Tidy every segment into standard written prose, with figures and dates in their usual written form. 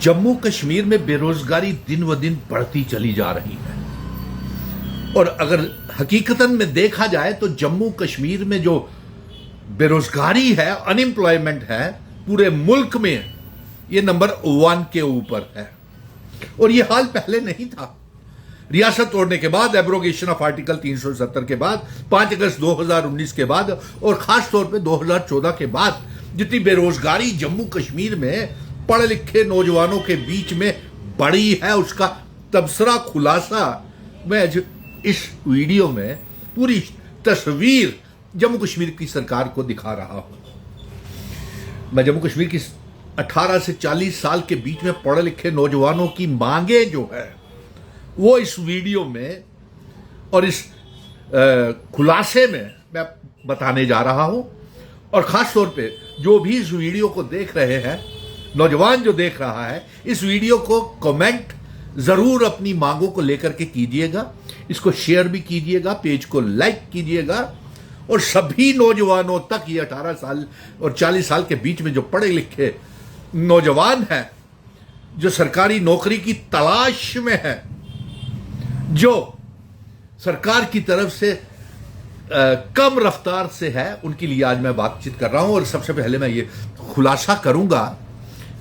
जम्मू कश्मीर में बेरोजगारी दिन व दिन बढ़ती चली जा रही है और अगर हकीकतन में देखा जाए तो जम्मू कश्मीर में जो बेरोजगारी है, अनएम्प्लॉयमेंट है, पूरे मुल्क में ये नंबर 1 के ऊपर है। और ये हाल पहले नहीं था। रियासत तोड़ने के बाद, एब्रोगेशन ऑफ आर्टिकल 370 के बाद, 5 अगस्त 2019 के बाद और खास तौर पे 2014 के बाद जितनी बेरोजगारी जम्मू कश्मीर में पढ़े लिखे नौजवानों के बीच में बढ़ी है, उसका तबसरा खुलासा मैं इस वीडियो में पूरी तस्वीर जम्मू कश्मीर की सरकार को दिखा रहा हूं। मैं जम्मू कश्मीर की 18 से 40 साल के बीच में पढ़े लिखे नौजवानों की मांगे जो है वो इस वीडियो में और इस खुलासे में मैं बताने जा रहा हूं। और खास तौर पे जो भी इस वीडियो को देख रहे हैं, नौजवान जो देख रहा है, इस वीडियो को कमेंट जरूर अपनी मांगों को लेकर के कीजिएगा। इसको शेयर भी कीजिएगा, पेज को लाइक कीजिएगा और सभी नौजवानों तक, ये 18 साल और 40 साल के बीच में जो पढ़े लिखे नौजवान हैं, जो सरकारी नौकरी की तलाश में है, जो सरकार की तरफ से कम रफ्तार से है, उनके लिए आज मैं बातचीत कर रहा हूं। और सबसे पहले मैं ये खुलासा करूंगा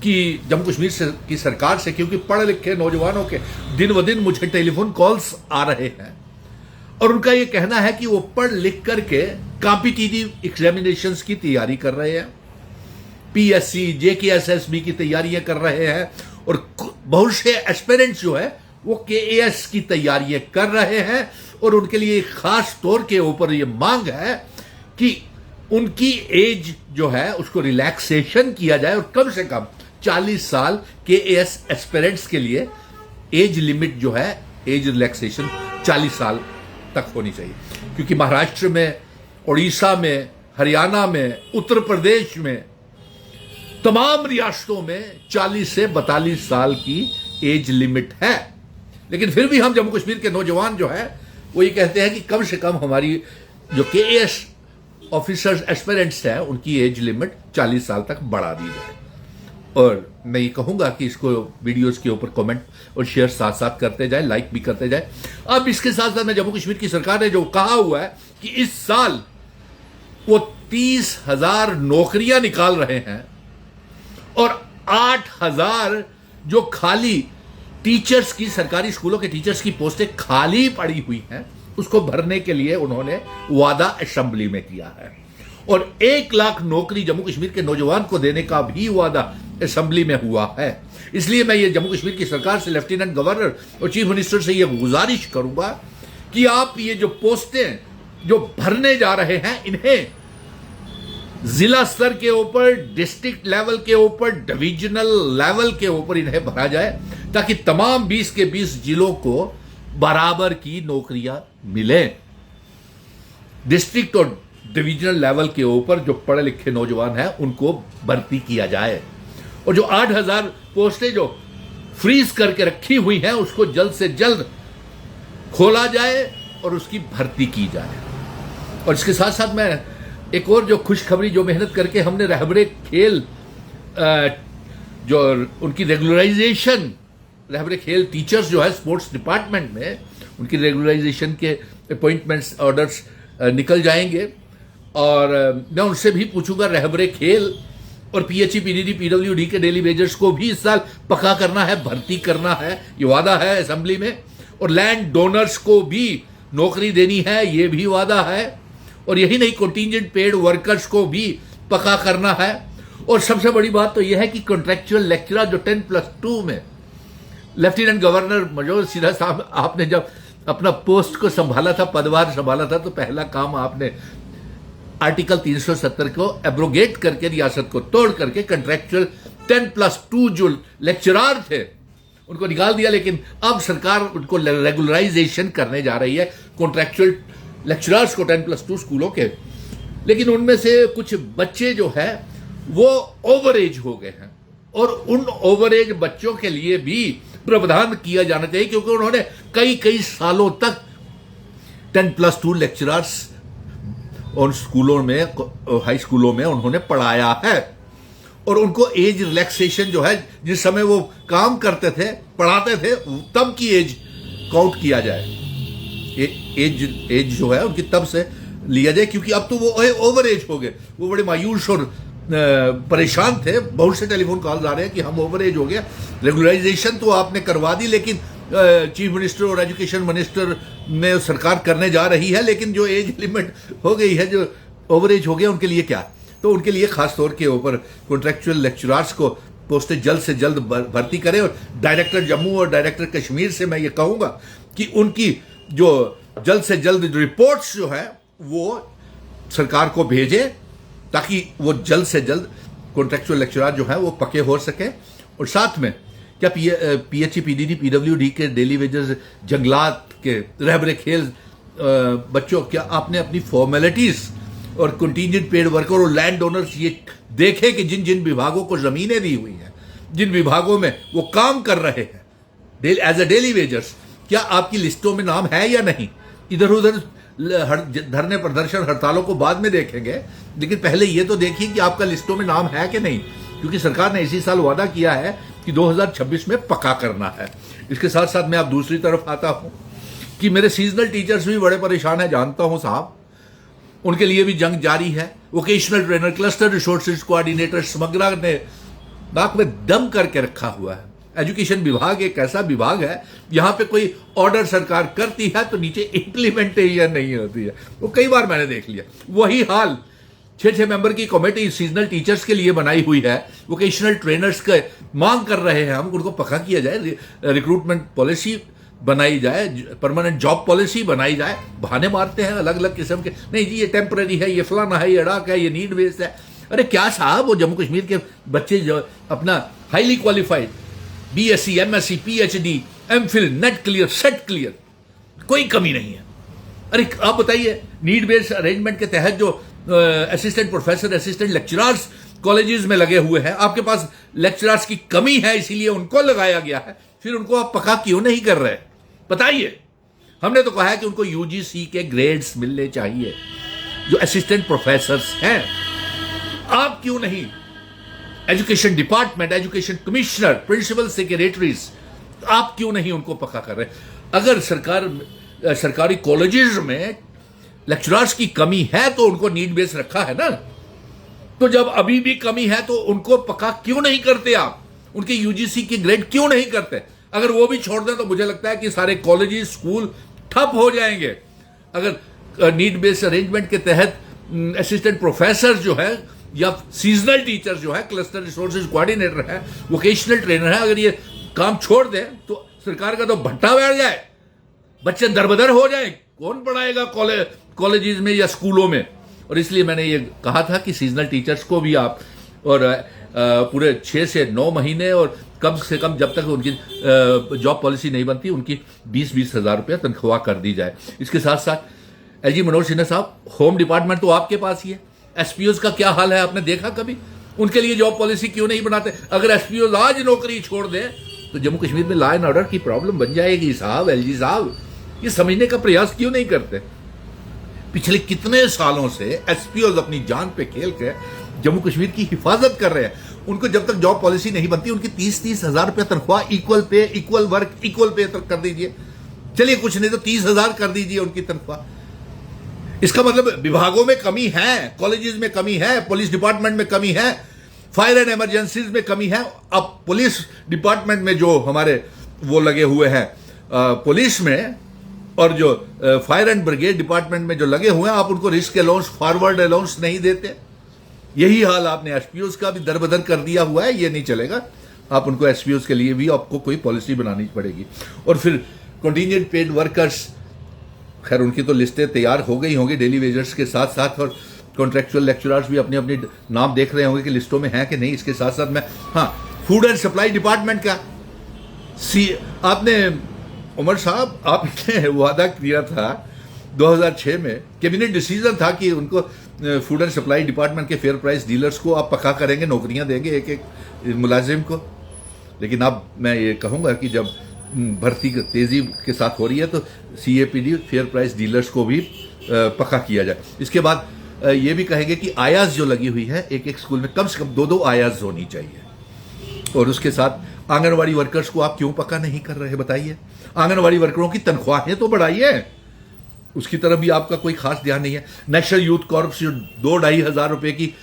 कि जम्मू कश्मीर की सरकार से, क्योंकि पढ़े लिखे नौजवानों के दिन व दिन मुझे टेलीफोन कॉल्स आ रहे हैं और उनका ये कहना है कि वो पढ़ लिख करके कॉम्पिटिटिव एग्जामिनेशंस की तैयारी कर रहे हैं, पीएससी, जेकेएसएसबी की तैयारियां कर रहे हैं और बहुत से एस्पिरेंट्स जो है वो केएएस की तैयारियां कर रहे हैं। और उनके लिए खास तौर के ऊपर ये मांग है कि उनकी एज जो है उसको रिलैक्सेशन किया जाए और कम से कम 40 साल केएएस एस्पिरेंट्स के लिए एज लिमिट जो है, एज रिलैक्सेशन 40 साल तक होनी चाहिए। क्योंकि महाराष्ट्र में, उड़ीसा में, हरियाणा में, उत्तर प्रदेश में, तमाम रियासतों में 40 से 42 साल की एज लिमिट है। लेकिन फिर भी हम जम्मू कश्मीर के नौजवान जो है वो ये कहते हैं कि कम से कम हमारी जो केएएस ऑफिसर्स एस्पिरेंट्स हैं उनकी एज लिमिट 40 साल तक बढ़ा दी जाए। और मैं ये कहूंगा कि इसको वीडियोस के ऊपर कमेंट और शेयर साथ साथ करते जाए, लाइक भी करते जाए। अब इसके साथ साथ में जम्मू कश्मीर की सरकार ने जो कहा हुआ है कि इस साल वो 30,000 नौकरियां निकाल रहे हैं और 8,000 जो खाली टीचर्स की, सरकारी स्कूलों के टीचर्स की पोस्टें खाली पड़ी हुई हैं, उसको भरने के लिए उन्होंने वादा असेंबली में किया है। और 1 लाख नौकरी जम्मू कश्मीर के नौजवान को देने का भी वादा असेंबली में हुआ है। इसलिए मैं ये जम्मू कश्मीर की सरकार से, लेफ्टिनेंट गवर्नर और चीफ मिनिस्टर से ये गुजारिश करूंगा कि आप ये जो पोस्टें जो भरने जा रहे हैं, इन्हें जिला स्तर के ऊपर, डिस्ट्रिक्ट लेवल के ऊपर, डिविजनल लेवल के ऊपर इन्हें भरा जाए, ताकि तमाम 20 के 20 जिलों को बराबर की नौकरियां मिले। डिस्ट्रिक्ट और डिविजनल लेवल के ऊपर जो पढ़े लिखे नौजवान हैं उनको भर्ती किया जाए और जो 8,000 पोस्टें जो फ्रीज करके रखी हुई हैं उसको जल्द से जल्द खोला जाए और उसकी भर्ती की जाए। और इसके साथ साथ मैं एक और जो खुशखबरी, जो मेहनत करके हमने रहबरे खेल, जो उनकी रेगुलराइजेशन, रहबरे खेल टीचर्स जो है स्पोर्ट्स डिपार्टमेंट में, उनकी रेगुलराइजेशन के अपॉइंटमेंट्स, ऑर्डर्स निकल जाएंगे। और मैं उनसे भी पूछूंगा, रहबरे खेल और पीएचई, पीडीडी, पीडब्ल्यूडी के डेली वेजर्स को भी इस साल पक्का करना है, भर्ती करना है, ये वादा है असेंबली में। और लैंड डोनर्स को भी नौकरी देनी है, ये भी वादा है। और यही नहीं, कंटीजेंट पेड वर्कर्स को भी पक्का करना है। और सबसे बड़ी बात तो यह है कि कॉन्ट्रेक्चुअल लेक्चरर जो 10+2 में, लेफ्टिनेंट गवर्नर मनोज सिन्हा साहब, आपने जब अपना पोस्ट को संभाला था, पदभार संभाला था, तो पहला काम आपने आर्टिकल 370 को एब्रोगेट करके, रियासत को तोड़ करके कॉन्ट्रेक्चुअल 10+2 जो लेक्चरर थे उनको निकाल दिया। लेकिन अब सरकार उनको रेगुलराइजेशन करने जा रही है, कॉन्ट्रेक्चुअल लेक्चरर्स को 10+2 स्कूलों के। लेकिन उनमें से कुछ बच्चे जो है वो ओवर एज हो गए हैं और उन ओवर एज बच्चों के लिए भी प्रावधान किया जाना चाहिए, क्योंकि उन्होंने कई सालों तक 10+2 लेक्चरर्स उन स्कूलों में, हाई स्कूलों में उन्होंने पढ़ाया है और उनको एज रिलैक्सेशन जो है, जिस समय वो काम करते थे, पढ़ाते थे, तब की एज काउंट किया जाए, एज जो है उनकी तब से लिया जाए, क्योंकि अब तो वो ओवर एज हो गए। वो बड़े मायूस और परेशान थे, बहुत से टेलीफोन कॉल आ रहे हैं कि हम ओवर एज हो गया। रेगुलराइजेशन तो आपने करवा दी, लेकिन चीफ मिनिस्टर और एजुकेशन मिनिस्टर ने सरकार करने जा रही है, लेकिन जो एज लिमिट हो गई है, जो ओवर एज हो गया, उनके लिए क्या? तो उनके लिए खास तौर के ऊपर कॉन्ट्रैक्चुअल लेक्चरर्स को पोस्टें जल्द से जल्द भर्ती करें। और डायरेक्टर जम्मू और डायरेक्टर कश्मीर से मैं ये कहूँगा कि उनकी जो जल्द से जल्द रिपोर्ट्स जो है वो सरकार को भेजें, ताकि वो जल्द से जल्द कॉन्ट्रैक्चुअल लेक्चरर जो है वो पक्के हो सके। और साथ में क्या PHE, PDD, PWD के डेली वेजेस, जंगलात के रहबरे खेल बच्चों, क्या आपने अपनी फॉर्मेलिटीज और कंटीजेंट पेड वर्कर और लैंड ओनर्स ये देखे कि जिन जिन विभागों को जमीनें दी हुई हैं, जिन विभागों में वो काम कर रहे हैं एज अ डेली वेजर्स, क्या आपकी लिस्टों में नाम है या नहीं? इधर उधर धरने प्रदर्शन हड़तालों को बाद में देखेंगे, लेकिन पहले ये तो देखिए कि आपका लिस्टों में नाम है कि नहीं, क्योंकि सरकार ने इसी साल वादा किया है कि 2026 में पक्का करना है। इसके साथ साथ मैं अब दूसरी तरफ आता हूं कि मेरे सीजनल टीचर्स भी बड़े परेशान हैं, जानता हूं साहब, उनके लिए भी जंग जारी है। Vocational trainer, cluster resources coordinator, Samagra ने नाक में दम करके रखा हुआ है। एजुकेशन विभाग एक ऐसा विभाग है, यहां पे कोई ऑर्डर सरकार करती है तो नीचे इंप्लीमेंटेशन नहीं होती है। वो कई बार मैंने देख लिया। वही हाल 6 मेंबर की कमेटी सीजनल टीचर्स के लिए बनाई हुई है, वोकेशनल ट्रेनर्स के मांग कर रहे हैं हम उनको पक्का किया जाए, रिक्रूटमेंट पॉलिसी बनाई जाए, परमानेंट जॉब पॉलिसी बनाई जाए। बहाने मारते हैं अलग अलग किस्म के, नहीं जी ये टेम्पररी है, ये फलाना है, ये अड़ाक है, ये नीड बेस्ड है। अरे क्या साहब, वो जम्मू कश्मीर के बच्चे जो अपना highly qualified BSc, MSc, PhD, MPhil, net clear, set clear, कोई कमी नहीं है। अरे आप बताइए, नीड बेस्ड अरेंजमेंट के तहत जो assistant professor, assistant lecturers colleges में लगे हुए हैं, आपके पास लेक्चरर्स की कमी है, इसीलिए उनको लगाया गया है, फिर उनको आप पक्का क्यों नहीं कर रहे? बताइए। हमने तो कहा है कि उनको UGC के ग्रेड्स मिलने चाहिए जो असिस्टेंट प्रोफेसर्स हैं। आप क्यों नहीं? Education department, education commissioner, principal secretaries, आप क्यों नहीं उनको पक्का कर रहे? अगर सरकारी कॉलेजेस में लेक्चरर्स की कमी है तो उनको नीड बेस रखा है ना, तो जब अभी भी कमी है तो उनको पक्का क्यों नहीं करते आप? उनके UGC की ग्रेड क्यों नहीं करते? अगर वो भी छोड़ दें तो मुझे लगता है कि सारे कॉलेजेस, स्कूल ठप हो जाएंगे। अगर नीड बेस्ड अरेंजमेंट के तहत असिस्टेंट प्रोफेसर जो है या सीजनल टीचर जो है, क्लस्टर रिसोर्सेज कोऑर्डिनेटर है, वोकेशनल ट्रेनर है, अगर ये काम छोड़ दें तो सरकार का तो भट्टा बैठ जाए, बच्चे दरबदर हो जाए, कौन पढ़ाएगा कॉलेजेस में या स्कूलों में? और इसलिए मैंने ये कहा था कि सीजनल टीचर्स को भी आप और पूरे 6 से 9 महीने और कम से कम जब तक उनकी जॉब पॉलिसी नहीं बनती, उनकी 20-20 हज़ार रुपया तनख्वाह कर दी जाए। इसके साथ साथ LG मनोज सिन्हा साहब, होम डिपार्टमेंट तो आपके पास ही है, SPOs का क्या हाल है आपने देखा कभी? उनके लिए जॉब पॉलिसी क्यों नहीं बनाते? अगर SPOs आज नौकरी छोड़ दें तो जम्मू कश्मीर में लॉ एंड ऑर्डर की प्रॉब्लम बन जाएगी साहब। LG साहब, ये समझने का प्रयास क्यों नहीं करते? पिछले कितने सालों से SPOs अपनी जान पे खेल के जम्मू कश्मीर की हिफाजत कर रहे हैं। उनको जब तक जॉब पॉलिसी नहीं बनती, उनकी 30-30 हज़ार रुपया तनख्वाह, equal pay, equal work, equal pay तक कर दीजिए। चलिए कुछ नहीं तो 30,000 कर दीजिए उनकी तनख्वाह। इसका मतलब विभागों में कमी है, कॉलेजेस में कमी है, पुलिस डिपार्टमेंट में कमी है, फायर एंड इमरजेंसीज में कमी है। अब पुलिस डिपार्टमेंट में जो हमारे वो लगे हुए हैं पुलिस में, और जो फायर एंड ब्रिगेड डिपार्टमेंट में जो लगे हुए हैं, आप उनको रिस्क अलाउंस, फॉरवर्ड अलाउंस नहीं देते। यही हाल आपने SPOs का भी दरबदर कर दिया हुआ है। ये नहीं चलेगा, आप उनको SPOs के लिए भी आपको कोई पॉलिसी बनानी पड़ेगी। और फिर कंटीजेंट पेड वर्कर्स, खैर उनकी तो लिस्टें तैयार हो गई होंगी डेली वेजर्स के साथ साथ, और कॉन्ट्रैक्चुअल लेक्चरर्स भी अपने अपने नाम देख रहे होंगे कि लिस्टों में है कि नहीं। इसके साथ साथ मैं फूड एंड सप्लाई डिपार्टमेंट का आपने उमर साहब, आपने वादा किया था 2006 में, कैबिनेट डिसीजन था कि उनको फूड एंड सप्लाई डिपार्टमेंट के फेयर प्राइस डीलर्स को आप पक्का करेंगे, नौकरियां देंगे एक एक मुलाजिम को। लेकिन अब मैं ये कहूँगा कि जब भर्ती तेजी के साथ हो रही है तो CAPD फेयर प्राइस डीलर्स को भी पक्का किया जाए। इसके बाद ये भी कहेंगे कि आयाज जो लगी हुई है, एक एक स्कूल में कम से कम 2-2 आयाज होनी चाहिए। और उसके साथ आंगनवाड़ी वर्कर्स को आप क्यों पक्का नहीं कर रहे बताइए? आंगनवाड़ी वर्करों की तनख्वाहें तो बढ़ाइए, उसकी तरफ भी आपका कोई खास ध्यान नहीं है। नेशनल यूथ कॉर्प्स जो 2-2.5 हजार रुपए की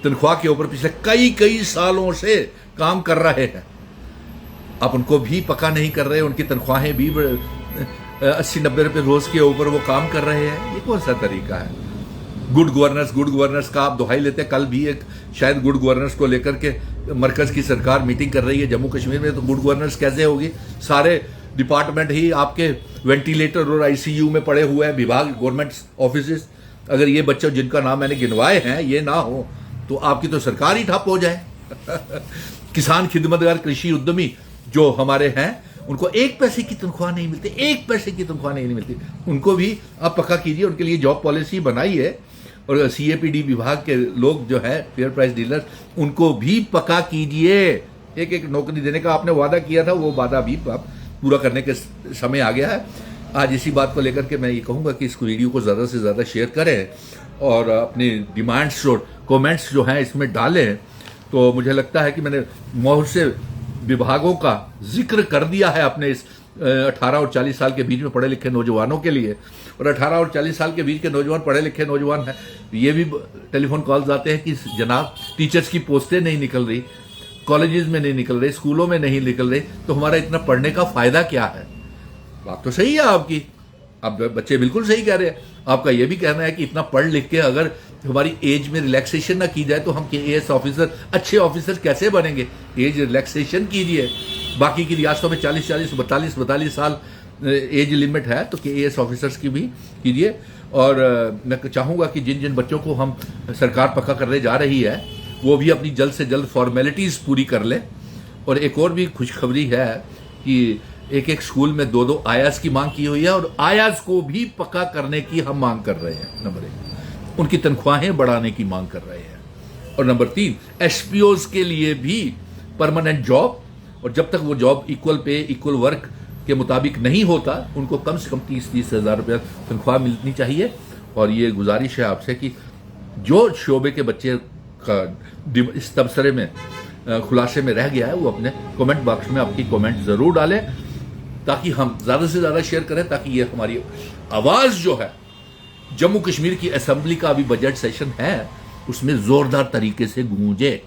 तनख्वाह के ऊपर पिछले कई सालों से काम कर रहे हैं, आप उनको भी पक्का नहीं कर रहे, उनकी तनख्वाहें भी 80-90 रुपए रोज के ऊपर वो काम कर रहे हैं। ये कौन सा तरीका है? गुड गवर्नेंस का आप दुहाई लेते हैं। कल भी एक शायद गुड गवर्नेंस को लेकर के मरकज की सरकार मीटिंग कर रही है जम्मू कश्मीर में, तो गुड गवर्नेंस कैसे होगी? सारे डिपार्टमेंट ही आपके वेंटिलेटर और आईसीयू में पड़े हुए हैं, विभाग, गवर्नमेंट ऑफिस। अगर ये बच्चे जिनका नाम मैंने गिनवाए हैं ये ना हो तो आपकी तो सरकार ही ठप हो जाए। किसान, खिदमतगार, कृषि उद्यमी जो हमारे हैं, उनको 1 पैसे की तनख्वाह नहीं मिलती, 1 पैसे की तनख्वाह नहीं मिलती। उनको भी आप पक्का कीजिए, उनके लिए जॉब पॉलिसी बनाइए। और सीएपीडी विभाग के लोग जो है, फेयर प्राइस डीलर, उनको भी पक्का कीजिए। एक नौकरी देने का आपने वादा किया था, वो वादा भी पूरा करने के समय आ गया है। आज इसी बात को लेकर के मैं ये कहूँगा कि इस वीडियो को ज़्यादा से ज़्यादा शेयर करें और अपनी डिमांड्स और कमेंट्स जो हैं इसमें डालें। तो मुझे लगता है कि मैंने बहुत से विभागों का जिक्र कर दिया है अपने इस 18 और 40 साल के बीच में पढ़े लिखे नौजवानों के लिए। और 18 और 40 साल के बीच के नौजवान, पढ़े लिखे नौजवान हैं, ये भी टेलीफोन कॉल्स आते हैं कि जनाब टीचर्स की पोस्टें नहीं निकल रही, कॉलेजेस में नहीं निकल रही, स्कूलों में नहीं निकल रही, तो हमारा इतना पढ़ने का फायदा क्या है? बात तो सही है आपकी, आप बच्चे बिल्कुल सही कह रहे हैं। आपका ये भी कहना है कि इतना पढ़ लिख के अगर हमारी एज में रिलैक्सेशन ना की जाए तो हम केएएस ऑफिसर, अच्छे ऑफिसर कैसे बनेंगे? एज रिलैक्सेशन कीजिए। बाकी की रियासतों में 40-40, 42-42 साल एज लिमिट है, तो केएएस ऑफिसर्स की भी कीजिए। और मैं चाहूँगा कि जिन जिन बच्चों को हम सरकार पक्का करने जा रही है वो भी अपनी जल्द से जल्द फॉर्मेलिटीज़ पूरी कर लें। और एक और भी खुशखबरी है कि एक स्कूल में 2-2 आयाज की मांग की हुई है और आयाज को भी पक्का करने की हम मांग कर रहे हैं। नंबर 1, उनकी तनख्वाहें बढ़ाने की मांग कर रहे हैं। और नंबर 3, एसपीओज के लिए भी परमानेंट जॉब, और जब तक वो job equal pay, equal work के मुताबिक नहीं होता, उनको कम से कम 30-30 हजार रुपया तनख्वाह मिलनी चाहिए। और ये गुजारिश है आपसे कि जो शोबे के बच्चे का इस तबसरे में खुलासे में रह गया है वो अपने कमेंट बॉक्स में आपकी कमेंट जरूर डालें, ताकि हम ज़्यादा से ज़्यादा शेयर करें, ताकि ये हमारी आवाज़ जो है जम्मू कश्मीर की असेंबली का अभी बजट सेशन है उसमें ज़ोरदार तरीके से गूंजे।